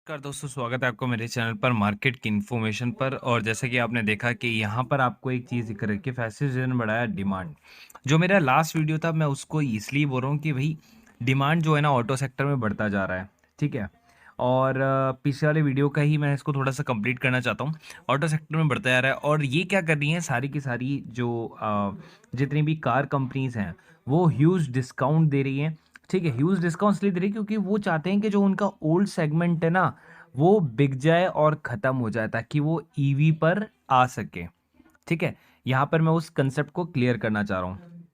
नमस्कार दोस्तों, स्वागत है आपको मेरे चैनल पर मार्केट की इन्फॉर्मेशन पर। और जैसे कि आपने देखा कि यहाँ पर आपको एक चीज़ दिख रही है कि फेस्टिव सीजन बढ़ाया डिमांड। जो मेरा लास्ट वीडियो था मैं उसको इसलिए बोल रहा हूँ कि भाई डिमांड जो है ना ऑटो सेक्टर में बढ़ता जा रहा है। ठीक है। और पिछले वाले वीडियो का ही मैं इसको थोड़ा सा कंप्लीट करना चाहता हूँ। ऑटो सेक्टर में बढ़ता जा रहा है और ये क्या कर रही है, सारी की सारी जो जितनी भी कार कंपनीज हैं वो ह्यूज डिस्काउंट दे रही हैं। ठीक है, ह्यूज डिस्काउंट इसलिए दे रही है क्योंकि वो चाहते हैं कि जो उनका ओल्ड सेगमेंट है ना वो बिक जाए और ख़त्म हो जाए ताकि वो ईवी पर आ सके। ठीक है, यहाँ पर मैं उस कंसेप्ट को क्लियर करना चाह रहा हूँ।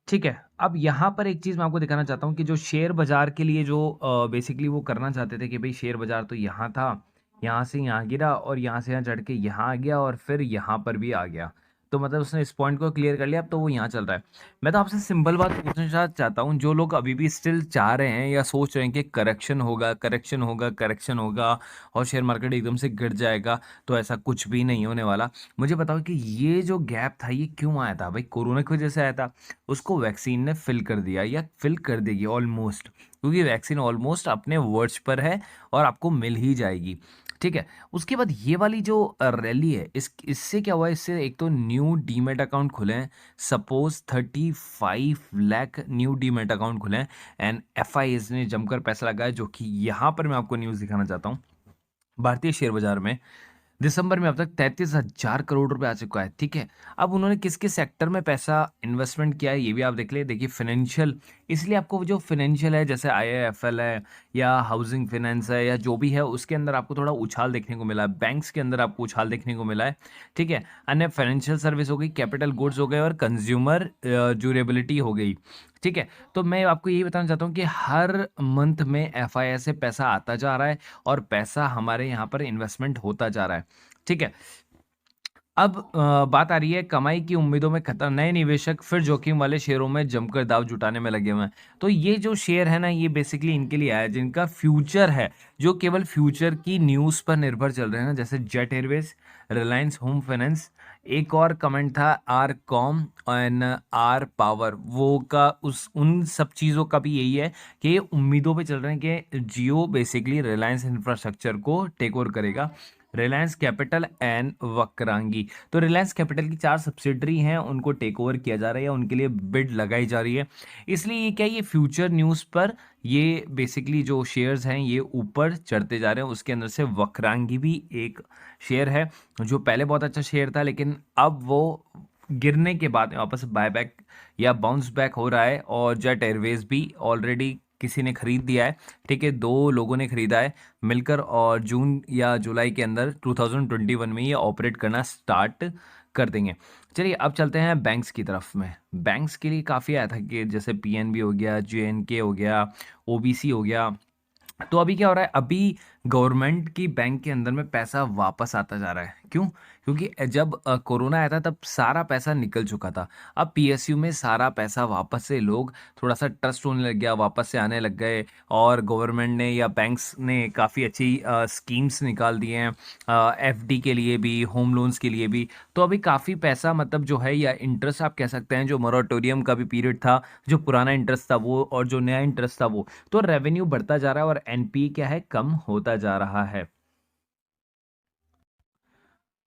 ठीक है, अब यहाँ पर एक चीज़ मैं आपको दिखाना चाहता हूँ कि जो शेयर बाज़ार के लिए जो बेसिकली वो करना चाहते थे कि भाई शेयर बाज़ार तो यहाँ था, यहाँ से यहाँ गिरा और यहाँ से यहाँ चढ़ के यहाँ आ गया और फिर यहाँ पर भी आ गया। तो मतलब उसने इस पॉइंट को क्लियर कर लिया, अब तो वो यहाँ चल रहा है। मैं तो आपसे सिंपल बात पूछना चाहता हूँ, जो लोग अभी भी स्टिल चाह रहे हैं या सोच रहे हैं कि करेक्शन होगा, करेक्शन होगा, करेक्शन होगा और शेयर मार्केट एकदम से गिर जाएगा, तो ऐसा कुछ भी नहीं होने वाला। मुझे बताओ कि ये जो गैप था ये क्यों आया था? भाई कोरोना की वजह से आया था। उसको वैक्सीन ने फिल कर दिया या फिल कर देगी ऑलमोस्ट, क्योंकि वैक्सीन ऑलमोस्ट अपने वर्ड्स पर है और आपको मिल ही जाएगी। ठीक है, उसके बाद ये वाली जो रैली है इससे क्या हुआ है, इससे एक तो न्यू डीमेट अकाउंट खुले हैं। Suppose 35 lakh new demat account खुले हैं एंड एफ ने जमकर पैसा लगाया, जो कि यहाँ पर मैं आपको न्यूज़ दिखाना चाहता हूँ। भारतीय शेयर बाजार में दिसंबर में अब तक 33,000 करोड़ रुपए आ चुका है। ठीक है, अब उन्होंने किस किस सेक्टर में पैसा इन्वेस्टमेंट किया है ये भी आप देख ले। देखिए फाइनेंशियल, इसलिए आपको वो जो फाइनेंशियल है जैसे आईआईएफएल है या हाउसिंग फाइनेंस है या जो भी है उसके अंदर आपको थोड़ा उछाल देखने को मिला है। बैंक्स के अंदर आपको उछाल देखने को मिला है। ठीक है, अन्य फाइनेंशियल सर्विस हो गई, कैपिटल गुड्स हो गए और कंज्यूमर ड्यूरेबिलिटी हो गई। ठीक है, तो मैं आपको यही बताना चाहता हूँ कि हर मंथ में एफआईआई से पैसा आता जा रहा है और पैसा हमारे यहाँ पर इन्वेस्टमेंट होता जा रहा है। ठीक है, अब बात आ रही है कमाई की उम्मीदों में खतरा, नए निवेशक फिर जोखिम वाले शेयरों में जमकर दाव जुटाने में लगे हुए हैं। तो ये जो शेयर है ना ये बेसिकली इनके लिए आया है जिनका फ्यूचर है, जो केवल फ्यूचर की न्यूज़ पर निर्भर चल रहे हैं ना, जैसे Jet Airways, Reliance Home Finance. एक और कमेंट था R Com and R Power, वो का उस उन सब चीज़ों का भी यही है कि ये उम्मीदों पे चल रहे हैं कि जियो बेसिकली रिलायंस इंफ्रास्ट्रक्चर को टेक ओवर करेगा। रिलायंस कैपिटल एंड वक्रांगी, तो रिलायंस कैपिटल की 4 सब्सिडरी हैं, उनको टेक ओवर किया जा रहा है या उनके लिए बिड लगाई जा रही है। इसलिए ये क्या, ये फ्यूचर न्यूज़ पर ये बेसिकली जो शेयर्स हैं ये ऊपर चढ़ते जा रहे हैं। उसके अंदर से वक्रांगी भी एक शेयर है जो पहले बहुत अच्छा शेयर था, लेकिन अब वो गिरने के बाद वापस बायबैक या बाउंस बैक हो रहा है। और जेट एयरवेज भी ऑलरेडी किसी ने खरीद दिया है। ठीक है, 2 लोगों ने खरीदा है मिलकर और जून या जुलाई के अंदर 2021 में ये ऑपरेट करना स्टार्ट कर देंगे। चलिए अब चलते हैं बैंक्स की तरफ में। बैंक्स के लिए काफ़ी आया था कि जैसे पीएनबी हो गया, जेएनके हो गया, ओबीसी हो गया। तो अभी क्या हो रहा है, अभी गवर्नमेंट की बैंक के अंदर में पैसा वापस आता जा रहा है। क्यों? क्योंकि जब कोरोना आया था तब सारा पैसा निकल चुका था। अब पीएसयू में सारा पैसा वापस से लोग थोड़ा सा ट्रस्ट होने लग गया, वापस से आने लग गए और गवर्नमेंट ने या बैंक्स ने काफ़ी अच्छी स्कीम्स निकाल दी हैं, एफडी के लिए भी, होम लोन्स के लिए भी। तो अभी काफ़ी पैसा मतलब जो है या इंटरेस्ट आप कह सकते हैं, जो मोराटोरियम का भी पीरियड था, जो पुराना इंटरेस्ट था वो और जो नया इंटरेस्ट था वो, तो रेवेन्यू बढ़ता जा रहा है और एनपीए क्या है, कम होता जा रहा है।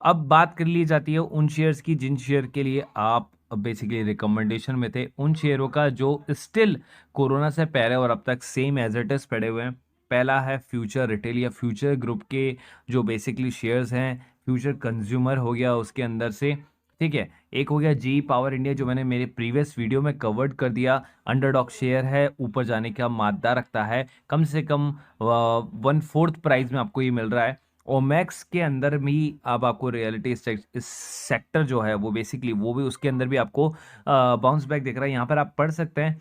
अब बात कर ली जाती है उन शेयर्स की जिन शेयर के लिए आप बेसिकली रिकमेंडेशन में थे, उन शेयरों का जो स्टिल कोरोना से पहले और अब तक सेम एज इट इज पड़े हुए हैं। पहला है फ्यूचर रिटेल या फ्यूचर ग्रुप के जो बेसिकली शेयर्स हैं। फ्यूचर कंज्यूमर हो गया उसके अंदर से। ठीक है, एक हो गया जी पावर इंडिया जो मैंने मेरे प्रीवियस वीडियो में कवर्ड कर दिया। अंडरडॉग शेयर है, ऊपर जाने का मादा रखता है, कम से कम 1/4 प्राइस में आपको ये मिल रहा है। ओमैक्स के अंदर भी अब आपको रियलिटी इस सेक्टर जो है वो बेसिकली वो भी उसके अंदर भी आपको बाउंस बैक दिख रहा है। यहाँ पर आप पढ़ सकते हैं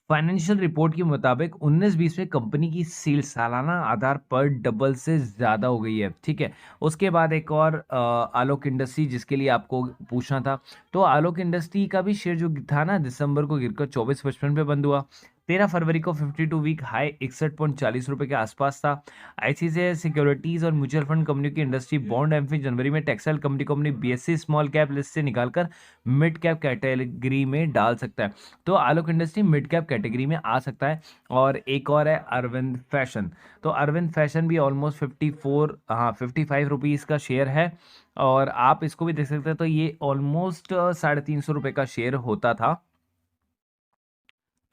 फाइनेंशियल रिपोर्ट के मुताबिक 19-20 में कंपनी की सेल्स सालाना आधार पर डबल से ज़्यादा हो गई है। ठीक है, उसके बाद एक और आलोक इंडस्ट्री जिसके लिए आपको पूछना था, तो आलोक इंडस्ट्री का भी शेयर जो था ना दिसंबर को गिरकर 24.55 पे बंद हुआ। 13 फरवरी को 52 वीक हाई 61.40 रुपए के आसपास था। आईसीआईसीआई सिक्योरिटीज और म्यूचुअल फंड कंपनियों की इंडस्ट्री बॉन्ड एमफी जनवरी में टेक्सटाइल कंपनी को अपनी बीएससी स्मॉल कैप लिस्ट से निकालकर मिड कैप कैटेगरी में डाल सकता है। तो आलोक इंडस्ट्री मिड कैप कैटेगरी में आ सकता है। और एक और है अरविंद फैशन। तो अरविंद फैशन भी ऑलमोस्ट 55 रुपीज़ का शेयर है, और आप इसको भी देख सकते हैं। तो ये ऑलमोस्ट 350 रुपये का शेयर होता था।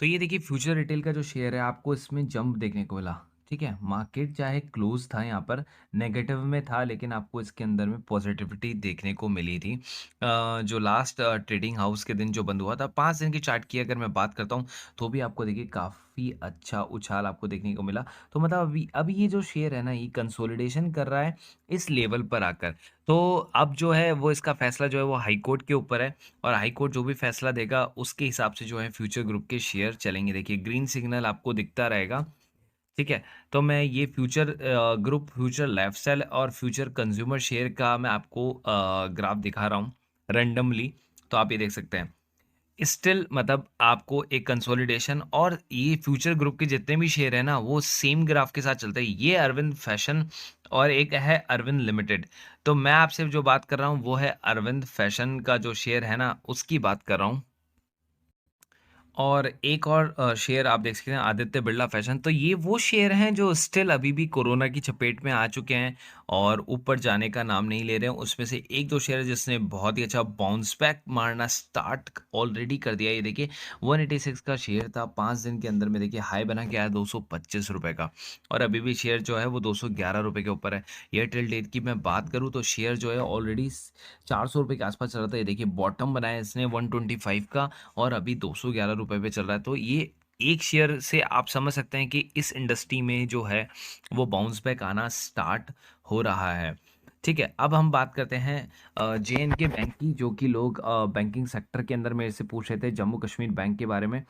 तो ये देखिए फ्यूचर रिटेल का जो शेयर है आपको इसमें जंप देखने को मिला। ठीक है, मार्केट चाहे क्लोज था यहाँ पर, नेगेटिव में था, लेकिन आपको इसके अंदर में पॉजिटिविटी देखने को मिली थी। जो लास्ट ट्रेडिंग हाउस के दिन जो बंद हुआ था, 5 दिन की चार्ट की अगर मैं बात करता हूँ, तो भी आपको देखिए काफ़ी अच्छा उछाल आपको देखने को मिला। तो मतलब अभी ये जो शेयर है ना, ये कंसोलिडेशन कर रहा है इस लेवल पर आकर। तो अब जो है वो इसका फैसला जो है वो हाई कोर्ट के ऊपर है, और हाई कोर्ट जो भी फैसला देगा उसके हिसाब से जो है फ्यूचर ग्रुप के शेयर चलेंगे। देखिए ग्रीन सिग्नल आपको दिखता रहेगा। ठीक है, तो मैं ये फ्यूचर ग्रुप, फ्यूचर लाइफस्टाइल और फ्यूचर कंज्यूमर शेयर का मैं आपको ग्राफ दिखा रहा हूँ रैंडमली। तो आप ये देख सकते हैं स्टिल मतलब आपको एक कंसोलिडेशन, और ये फ्यूचर ग्रुप के जितने भी शेयर है ना वो सेम ग्राफ के साथ चलते हैं। ये अरविंद फैशन और एक है अरविंद लिमिटेड। तो मैं आपसे जो बात कर रहा हूँ वो है अरविंद फैशन का जो शेयर है ना उसकी बात कर रहा हूँ। और एक और शेयर आप देख सकते हैं आदित्य बिरला फैशन। तो ये वो शेयर हैं जो स्टिल अभी भी कोरोना की चपेट में आ चुके हैं और ऊपर जाने का नाम नहीं ले रहे हैं। उसमें से एक दो शेयर है जिसने बहुत ही अच्छा बाउंस बैक मारना स्टार्ट ऑलरेडी कर दिया। ये देखिए 186 का शेयर था, 5 दिन के अंदर में देखिए हाई बना के आया 225 रुपए का, और अभी भी शेयर जो है वो 211 रुपए के ऊपर है। एयरटेल डेट की मैं बात करूँ तो शेयर जो है ऑलरेडी 400 रुपए के आसपास चल रहा था। ये देखिए बॉटम बनाया इसने 125 का, और अभी 211 रुपए पे चल रहा है। तो ये एक शेयर से आप समझ सकते हैं कि इस इंडस्ट्री में जो है वो बाउंस बैक आना स्टार्ट हो रहा है। ठीक है, अब हम बात करते हैं जे एंड के बैंक की, जो कि लोग बैंकिंग सेक्टर के अंदर मेरे से पूछ रहे थे जम्मू कश्मीर बैंक के बारे में।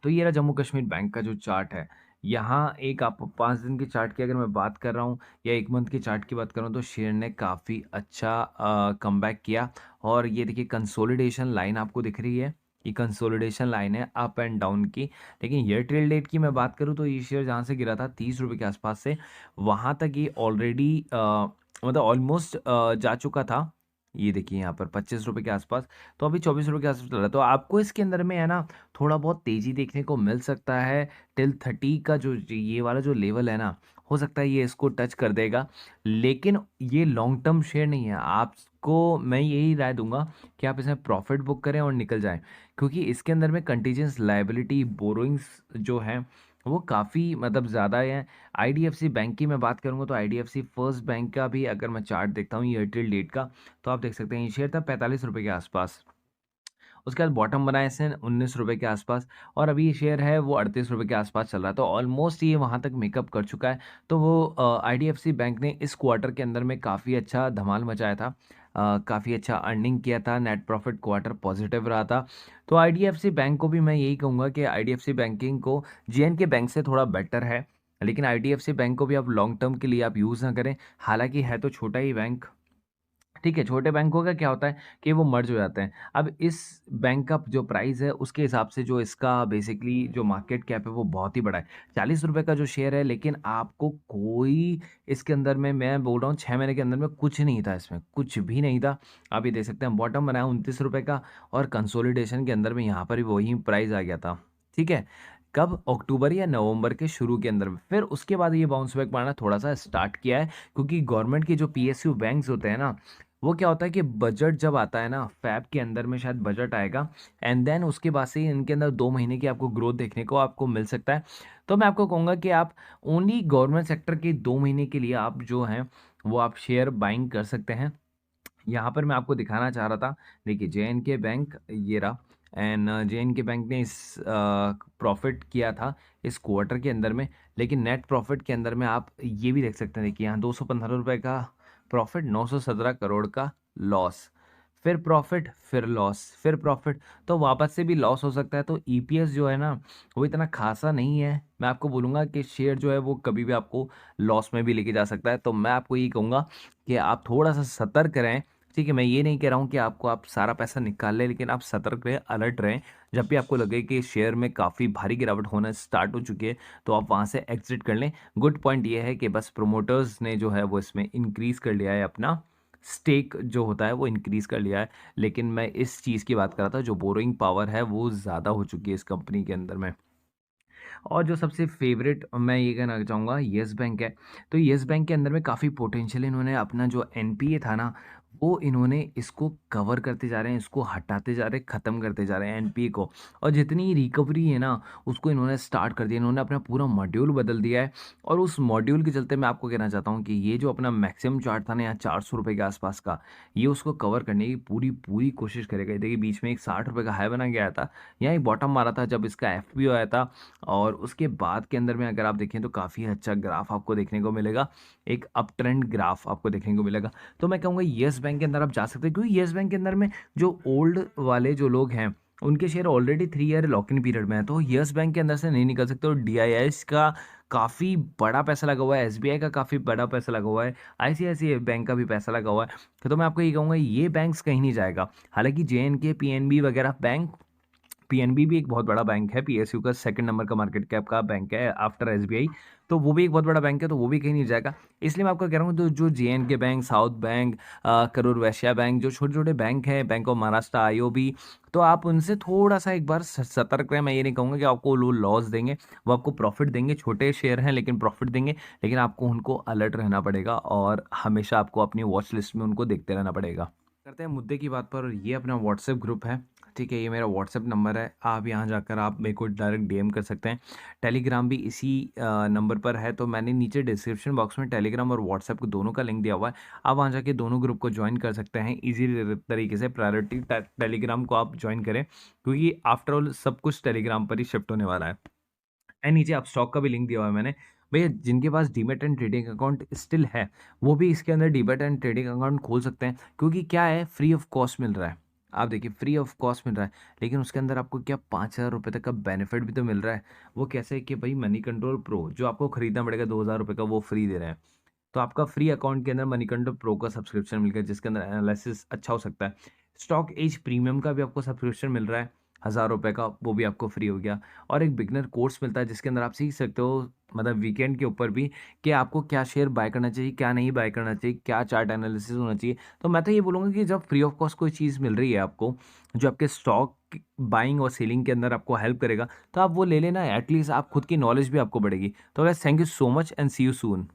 तो ये रहा जम्मू कश्मीर बैंक का जो चार्ट है। यहाँ एक आप 5 दिन की चार्ट की अगर मैं बात कर रहा हूँ या 1 मंथ की चार्ट की बात कर रहा हूँ, तो शेयर ने काफ़ी अच्छा कमबैक किया। और ये देखिए कंसोलिडेशन लाइन आपको दिख रही है, ये कंसोलिडेशन लाइन है अप एंड डाउन की। लेकिन ईयर टिल डेट की मैं बात करूँ तो ये शेयर जहाँ से गिरा था 30 रुपये के आसपास से, वहाँ तक ये ऑलरेडी मतलब ऑलमोस्ट जा चुका था। ये देखिए यहाँ पर 25 रुपये के आसपास, तो अभी 24 रुपये के आसपास चल रहा है। तो आपको इसके अंदर में है ना थोड़ा बहुत तेज़ी देखने को मिल सकता है। टिल 30 का जो ये वाला जो लेवल है ना, हो सकता है ये इसको टच कर देगा। लेकिन ये लॉन्ग टर्म शेयर नहीं है। आपको मैं यही राय दूंगा कि आप इसमें प्रॉफिट बुक करें और निकल जाएं, क्योंकि इसके अंदर में कंटीजेंस लायबिलिटी बोरोइंग्स जो है वो काफ़ी मतलब ज़्यादा है। आईडीएफसी बैंक की मैं बात करूंगा तो आईडीएफसी फर्स्ट बैंक का भी अगर मैं चार्ट देखता हूँ एयरटेल डेट का, तो आप देख सकते हैं ये शेयर था 45 रुपये के आसपास। उसके बाद बॉटम बनाए इसने 19 रुपये के आसपास, और अभी ये शेयर है वो 38 रुपये के आसपास चल रहा है। तो ऑलमोस्ट ये वहाँ तक मेकअप कर चुका है। तो वो आईडीएफसी बैंक ने इस क्वार्टर के अंदर में काफ़ी अच्छा धमाल मचाया था, काफ़ी अच्छा अर्निंग किया था, नेट प्रॉफिट क्वार्टर पॉजिटिव रहा था। तो आईडीएफसी बैंक को भी मैं यही कहूँगा कि आईडीएफसी बैंकिंग को जेएनके बैंक से थोड़ा बेटर है, लेकिन आईडीएफसी बैंक को भी आप लॉन्ग टर्म के लिए आप यूज़ ना करें। हालांकि है तो छोटा ही बैंक। ठीक है, छोटे बैंकों का क्या होता है कि वो मर्ज हो जाते हैं। अब इस बैंक का जो प्राइस है उसके हिसाब से जो इसका बेसिकली जो मार्केट कैप है वो बहुत ही बड़ा है। 40 रुपये का जो शेयर है, लेकिन आपको कोई इसके अंदर में मैं बोल रहा हूँ 6 महीने के अंदर में कुछ नहीं था, इसमें कुछ भी नहीं था। आप ये देख सकते हैं बॉटम बनाया 29 रुपये का, और कंसोलिडेशन के अंदर में यहाँ पर भी वही प्राइस आ गया था। ठीक है, कब अक्टूबर या नवंबर के शुरू के अंदर में, फिर उसके बाद ये बाउंस बैक मारना थोड़ा सा स्टार्ट किया है, क्योंकि गवर्नमेंट के जो पीएसयू बैंक्स होते हैं ना, वो क्या होता है कि बजट जब आता है ना, फैब के अंदर में शायद बजट आएगा, एंड देन उसके बाद से ही इनके अंदर 2 महीने की आपको ग्रोथ देखने को आपको मिल सकता है। तो मैं आपको कहूँगा कि आप ओनली गवर्नमेंट सेक्टर के 2 महीने के लिए आप जो हैं वो आप शेयर बाइंग कर सकते हैं। यहाँ पर मैं आपको दिखाना चाह रहा था, देखिए जे एन के बैंक ये रहा, एंड जे एन के बैंक ने इस प्रॉफिट किया था इस क्वार्टर के अंदर में। लेकिन नेट प्रॉफिट के अंदर में आप ये भी देख सकते हैं, देखिए यहाँ 215 रुपये का प्रॉफिट, 917 करोड़ का लॉस, फिर प्रॉफिट, फिर लॉस, फिर प्रॉफिट, तो वापस से भी लॉस हो सकता है। तो ईपीएस जो है ना वो इतना खासा नहीं है। मैं आपको बोलूँगा कि शेयर जो है वो कभी भी आपको लॉस में भी लेके जा सकता है। तो मैं आपको ये कहूँगा कि आप थोड़ा सा सतर्क रहें। ठीक है, मैं ये नहीं कह रहा हूँ कि आपको आप सारा पैसा निकाल लें, लेकिन आप सतर्क रहें, अलर्ट रहें, जब भी आपको लगे कि शेयर में काफ़ी भारी गिरावट होना स्टार्ट हो चुकी है, तो आप वहाँ से एग्ज़िट कर लें। गुड पॉइंट ये है कि बस प्रोमोटर्स ने जो है वो इसमें इंक्रीज़ कर लिया है अपना स्टेक जो होता है वो इंक्रीज़ कर लिया है। लेकिन मैं इस चीज़ की बात कर रहा था, जो बोरोइंग पावर है वो ज़्यादा हो चुकी है इस कंपनी के अंदर में। और जो सबसे फ़ेवरेट मैं ये कहना चाहूँगा येस बैंक है। तो येस बैंक के अंदर में काफ़ी पोटेंशियल इन्होंने अपना जो एनपीए था ना, वो इन्होंने इसको कवर करते जा रहे हैं, इसको हटाते जा रहे हैं, ख़त्म करते जा रहे हैं एनपीए को। और जितनी रिकवरी है ना, उसको इन्होंने स्टार्ट कर दिया। इन्होंने अपना पूरा मॉड्यूल बदल दिया है और उस मॉड्यूल के चलते मैं आपको कहना चाहता हूँ कि ये जो अपना मैक्सिमम चार्ट था ना यहाँ ₹400 के आसपास का, ये उसको कवर करने की पूरी कोशिश करेगा। देखिए बीच में एक ₹60 का हाई बना के आया था, यहाँ एक बॉटम मारा था जब इसका एफपीओ आया था और उसके बाद के अंदर में अगर आप देखें तो काफ़ी अच्छा ग्राफ आपको देखने को मिलेगा, एक अप ट्रेंड ग्राफ आपको देखने को मिलेगा। तो मैं कहूँगा येस बैंक के अंदर आप जा सकते हैं, क्योंकि येस बैंक के अंदर में जो ओल्ड वाले जो लोग हैं, उनके share already 3 ear lock in period में है, तो येस बैंक के अंदर से नहीं निकल सकते। और डीआईएस का काफ़ी बड़ा पैसा लगा हुआ है, एसबीआई का काफ़ी बड़ा पैसा लगा हुआ है, आईसीआईसीआई बैंक का भी पैसा लगा हुआ है। तो मैं आपको ये कहूँगा ये बैंक्स कहीं नहीं जाएगा। हालाँकि जेएनके, पीएनबी वगैरह बैंक, पीएनबी भी एक बहुत बड़ा बैंक है, पीएसयू का सेकंड नंबर का मार्केट कैप का बैंक है आफ्टर एसबीआई। तो वो भी एक बहुत बड़ा बैंक है, तो वो भी कहीं नहीं जाएगा। इसलिए मैं आपको कह रहा हूँ तो जो JNK bank, south bank, Karur Vysya bank, जो छोटे-छोटे बैंक हैं, बैंक ऑफ महाराष्ट्र, आईओबी, तो आप उनसे थोड़ा-सा एक बार सतर्क रहें। मैं ये नहीं कहूँगा कि आपको वो लॉस देंगे, वो आपको प्रॉफ़िट देंगे। छोटे शेयर हैं लेकिन प्रॉफ़िट देंगे, लेकिन आपको उनको अलर्ट रहना पड़ेगा और हमेशा आपको अपनी वॉच लिस्ट में उनको देखते रहना पड़ेगा। करते हैं मुद्दे की बात पर। ये अपना व्हाट्सएप ग्रुप है, ठीक है, ये मेरा व्हाट्सएप नंबर है। आप यहाँ जाकर आप मेरे को डायरेक्ट डीएम कर सकते हैं। टेलीग्राम भी इसी नंबर पर है, तो मैंने नीचे डिस्क्रिप्शन बॉक्स में टेलीग्राम और व्हाट्सएप को दोनों का लिंक दिया हुआ है। आप वहाँ जाके दोनों ग्रुप को ज्वाइन कर सकते हैं ईजी तरीके से। प्रायोरिटी टेलीग्राम को आप ज्वाइन करें, क्योंकि आफ्टर ऑल सब कुछ टेलीग्राम पर ही शिफ्ट होने वाला है। एंड नीचे आप स्टॉक का भी लिंक दिया हुआ है मैंने। भैया जिनके पास demat and trading account still है, वो भी इसके अंदर डीमैट एंड ट्रेडिंग अकाउंट खोल सकते हैं, क्योंकि क्या है, फ्री ऑफ कॉस्ट मिल रहा है। आप देखिए फ्री ऑफ कॉस्ट मिल रहा है, लेकिन उसके अंदर आपको क्या 5,000 रुपये तक का बेनिफिट भी तो मिल रहा है। वो कैसे है कि भाई मनी कंट्रोल प्रो जो आपको खरीदना पड़ेगा 2,000 रुपये का, वो फ्री दे रहे हैं। तो आपका फ्री अकाउंट के अंदर मनी कंट्रोल प्रो का सब्सक्रिप्शन मिल गया, जिसके अंदर एनालिसिस अच्छा हो सकता है। स्टॉक एज प्रीमियम का भी आपको सब्सक्रिप्शन मिल रहा है, ₹1,000 का, वो भी आपको फ्री हो गया। और एक बिगनर कोर्स मिलता है जिसके अंदर आप सीख सकते हो, मतलब वीकेंड के ऊपर भी, कि आपको क्या शेयर बाय करना चाहिए, क्या नहीं बाय करना चाहिए, क्या चार्ट एनालिसिस होना चाहिए। तो मैं तो ये बोलूँगा कि जब फ्री ऑफ कॉस्ट कोई चीज़ मिल रही है आपको, जो आपके स्टॉक बाइंग और सेलिंग के अंदर आपको हेल्प करेगा, तो आप वो ले लेना। एटलीस्ट आप खुद की नॉलेज भी आपको बढ़ेगी। तो guys, thank you so much and see you soon.